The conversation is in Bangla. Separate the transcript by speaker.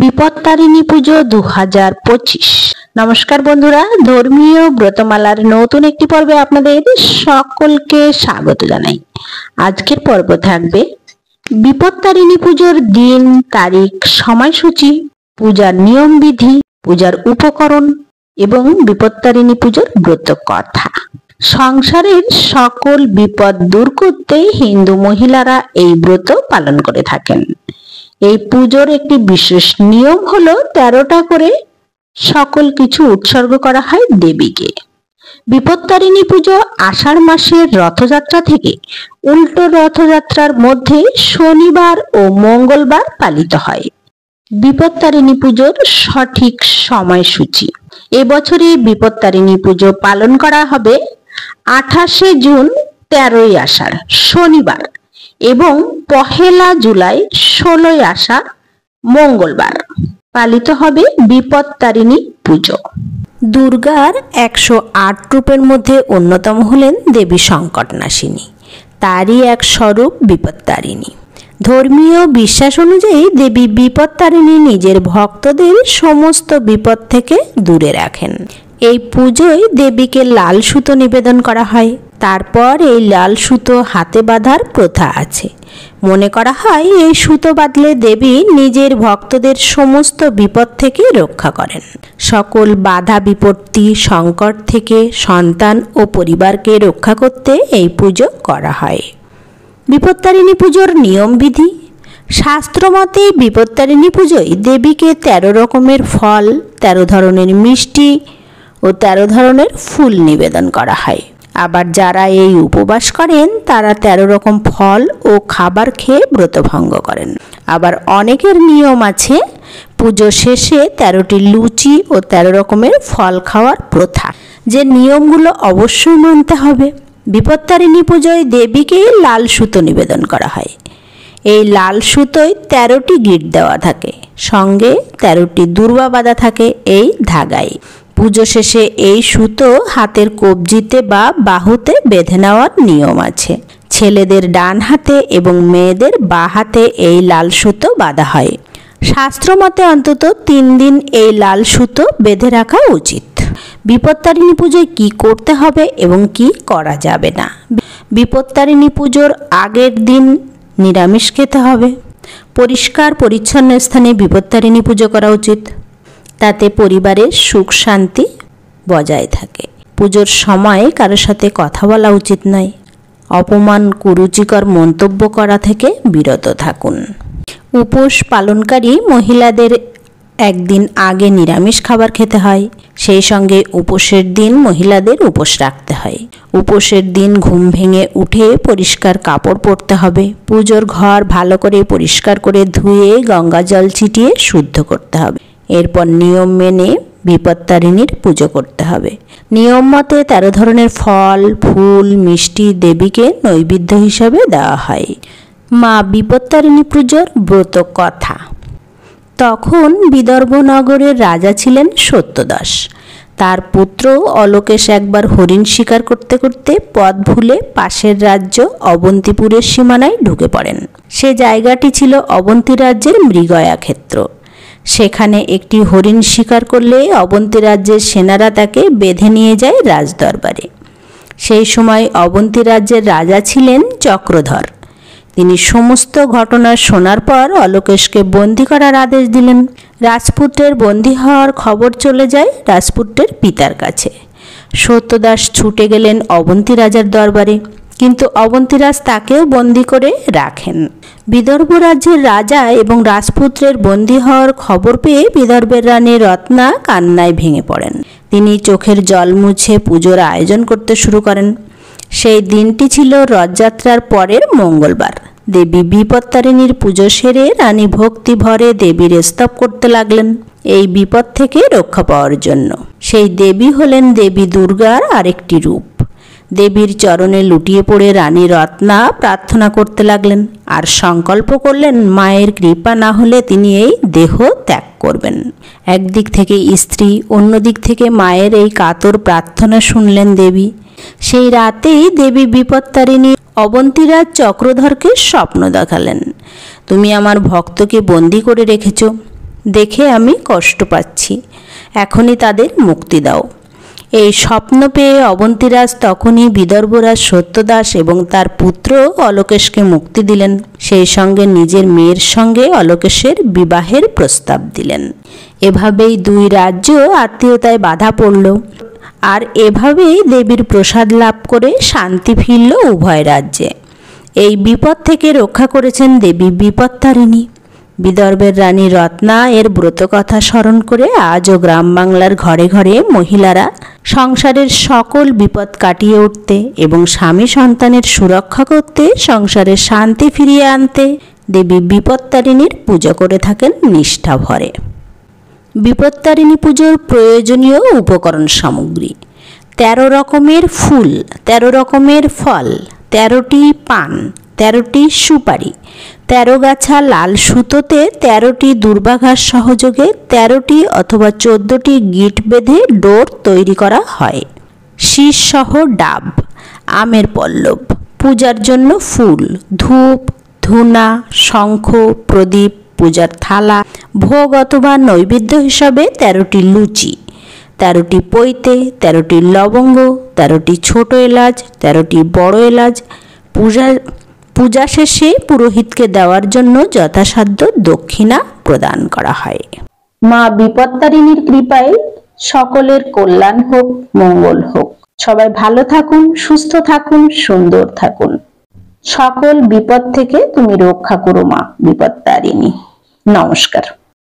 Speaker 1: বিপত্তারিণী পুজো 2025। নমস্কার বন্ধুরা, ধর্মীয় ব্রতমালার নতুন একটি পর্বে আপনাদের সকলকে স্বাগত জানাই। আজকের পর্ব থাকবে বিপত্তারিণী পুজোর দিন, তারিখ, সময়সূচি, পূজার নিয়ম বিধি, পূজার উপকরণ এবং বিপত্তারিণী পুজোর ব্রত কথা। সংসারের সকল বিপদ দূর করতে হিন্দু মহিলারা এই ব্রত পালন করে থাকেন। এই পুজোর একটি বিশেষ নিয়ম হলো 13টা করে সকল কিছু উৎসর্গ করা হয় দেবীকে। বিপত্তারিণী পুজো আষাঢ় মাসের রথযাত্রা থেকে উল্টো রথযাত্রার মধ্যে শনিবার ও মঙ্গলবার পালিত হয়। বিপত্তারিণী পুজোর সঠিক সময়সূচি। এবছরে বিপত্তারিণী পুজো পালন করা হবে 28শে জুন 13ই আষাঢ় শনিবার এবং 1লা জুলাই 16ই আষাঢ় মঙ্গলবার পালিত হবে বিপত্তারিণী পুজো। দুর্গার 108 রূপের মধ্যে অন্যতম হলেন দেবী সংকটনাশিনী, তারই এক স্বরূপ বিপত্তারিণী। ধর্মীয় বিশ্বাস অনুযায়ী দেবী বিপত্তারিণী নিজের ভক্তদের সমস্ত বিপদ থেকে দূরে রাখেন। এই পুজোয় দেবীকে লাল সুতো নিবেদন করা হয়। তারপর এই লাল সুতো হাতে বাঁধার প্রথা আছে। মনে করা হয় এই সুতো বাঁধলে দেবী নিজের ভক্তদের সমস্ত বিপদ থেকে রক্ষা করেন। সকল বাধা বিপত্তি সংকট থেকে সন্তান ও পরিবারকে রক্ষা করতে এই পুজো করা হয়। বিপত্তারিণী পুজোর নিয়ম বিধি। শাস্ত্রমতে বিপত্তারিণী পুজোয় দেবীকে 13 রকমের ফল, 13 ধরনের মিষ্টি ও 13 ধরনের ফুল নিবেদন করা হয়। আবার যারা এই উপবাস করেন তারা 13 রকম ফল ও খাবার খেয়ে ব্রতভঙ্গ করেন। আবার অনেকের নিয়ম আছে পুজো শেষে 13টি লুচি ও 13 রকমের ফল খাওয়ার প্রথা, যে নিয়মগুলো অবশ্যই মানতে হবে। বিপত্তারিণী পুজোয় দেবীকে লাল সুতো নিবেদন করা হয়। এই লাল সুতোয় 13টি গিঁট দেওয়া থাকে, সঙ্গে 13টি দূর্বা বাঁধা থাকে এই ধাগায়। পুজো শেষে এই সুতো হাতের কবজিতে বা বাহুতে বেঁধে নেওয়ার নিয়ম আছে। ছেলেদের ডান হাতে এবং মেয়েদের বাঁ হাতে এই লাল সুতো বাঁধা হয়। শাস্ত্রমতে অন্তত 3 দিন এই লাল সুতো বেঁধে রাখা উচিত। বিপত্তারিণী পুজোয় কি করতে হবে এবং কি করা যাবে না। বিপত্তারিণী পুজোর আগের দিন নিরামিষ খেতে হবে। পরিষ্কার পরিচ্ছন্ন স্থানে বিপত্তারিণী পুজো করা উচিত, তাতে পরিবারের সুখ শান্তি বজায় থাকে। পুজোর সময় কারোর সাথে কথা বলা উচিত নয়। অপমান, কুরুচিকর মন্তব্য করা থেকে বিরত থাকুন। উপোস পালনকারী মহিলাদের একদিন আগে নিরামিষ খাবার খেতে হয়। সেই সঙ্গে উপোসের দিন মহিলাদের উপোস রাখতে হয়। উপোসের দিন ঘুম ভেঙে উঠে পরিষ্কার কাপড় পরতে হবে। পুজোর ঘর ভালো করে পরিষ্কার করে ধুয়ে গঙ্গা জল ছিটিয়ে শুদ্ধ করতে হবে। এরপর নিয়ম মেনে বিপত্তারিণীর পুজো করতে হবে। নিয়ম মতে 13 ধরনের ফল, ফুল, মিষ্টি দেবীকে নৈবেদ্য হিসাবে দেওয়া হয়। মা বিপত্তারিণী পুজোর ব্রত কথা। তখন বিদর্ভ নগরের রাজা ছিলেন সত্যদাস। তার পুত্র অলোকেশ একবার হরিণ শিকার করতে করতে পথ ভুলে পাশের রাজ্য অবন্তিপুরের সীমানায় ঢুকে পড়েন। সে জায়গাটি ছিল অবন্তী রাজ্যের মৃগয়া ক্ষেত্র। সেখানে একটি হরিণ শিকার করলে অবন্তী রাজ্যের সেনারা তাকে বেঁধে নিয়ে যায় রাজদরবারে। সেই সময় অবন্তী রাজ্যের রাজা ছিলেন চক্রধর। তিনি সমস্ত ঘটনা শোনার পর অলোকেশকে বন্দী করার আদেশ দিলেন। রাজপুত্রের বন্দী হওয়ার খবর চলে যায় রাজপুত্রের পিতার কাছে। সত্যদাস ছুটে গেলেন অবন্তী রাজার দরবারে, কিন্তু অবন্তীরাজ তাকেও বন্দী করে রাখেন। বিদর্ভ রাজ্যের রাজা এবং রাজপুত্রের বন্দী হওয়ার খবর পেয়ে বিদর্ভের রানী রত্না কান্নায় ভেঙে পড়েন। তিনি চোখের জল মুছে পুজোর আয়োজন করতে শুরু করেন। সেই দিনটি ছিল রথযাত্রার পরের মঙ্গলবার। দেবী বিপত্তারিণীর পুজো সেরে রানী ভক্তি ভরে দেবীর স্তব করতে লাগলেন এই বিপদ থেকে রক্ষা পাওয়ার জন্য। সেই দেবী হলেন দেবী দুর্গার আরেকটি রূপ। দেবীর চরণে লুটিয়ে পড়ে রানী রত্না প্রার্থনা করতে লাগলেন আর সংকল্প করলেন মায়ের কৃপা না হলে তিনি এই দেহ ত্যাগ করবেন। একদিক থেকে স্ত্রী, অন্য দিক থেকে মায়ের এই কাতর প্রার্থনা শুনলেন দেবী। সেই রাতেই দেবী বিপত্তারিণী অবন্তীরাজ চক্রধরকে স্বপ্ন দেখালেন, তুমি আমার ভক্তকে বন্দী করে রেখেছ। দেখে আমি কষ্ট পাচ্ছি, এখনই তাদের মুক্তি দাও। এই স্বপ্ন পেয়ে অবন্তীরাজ তখনই বিদর্ভরাজ সত্যদাস এবং তার পুত্র অলোকেশকে মুক্তি দিলেন। সেই সঙ্গে নিজের মেয়ের সঙ্গে অলোকেশের বিবাহের প্রস্তাব দিলেন। এভাবেই দুই রাজ্য আত্মীয়তায় বাধা পড়ল, আর এভাবেই দেবীর প্রসাদ লাভ করে শান্তি ফিরল উভয় রাজ্যে। এই বিপদ থেকে রক্ষা করেছেন দেবী বিপত্তারিণী। বিদর্ভের রানী রত্না এর ব্রতকথা স্মরণ করে আজও গ্রাম বাংলার ঘরে ঘরে মহিলারা সংসারের সকল বিপদ কাটিয়ে উঠতে এবং স্বামী সন্তানের সুরক্ষা করতে, সংসারে শান্তি ফিরিয়ে আনতে দেবী বিপত্তারিণীর পুজো করে থাকেন নিষ্ঠা ভরে। বিপত্তারিণী পুজোর প্রয়োজনীয় উপকরণ সামগ্রী: 13 রকমের ফুল, 13 রকমের ফল, 13টি পান, 13টি সুপারি, 13 গাছা লাল সুতোতে 13টি দুর্বাঘাস সহযোগে 13টি অথবা 14টি গিট বেঁধে ডোর তৈরি করা হয়, শীষ সহ ডাব, আমের পল্লব, পূজার জন্য ফুল, ধূপ, ধূনা, শঙ্খ, প্রদীপ, পূজার থালা, ভোগ অথবা নৈবেদ্য হিসাবে 13টি লুচি, 13টি পৈতে, 13টি লবঙ্গ, 13টি ছোট এলাচ, 13টি বড় এলাচ। পূজা শেষে পুরোহিতকে দেওয়ার জন্য যথাসাধ্য দক্ষিণা প্রদান করা হয়। মা বিপত্তারিণীর কৃপায় সকলের কল্যাণ হোক, মঙ্গল হোক। সবাই ভালো থাকুন, সুস্থ থাকুন, সুন্দর থাকুন। সকল বিপদ থেকে তুমি রক্ষা করো মা বিপত্তারিণী। নমস্কার।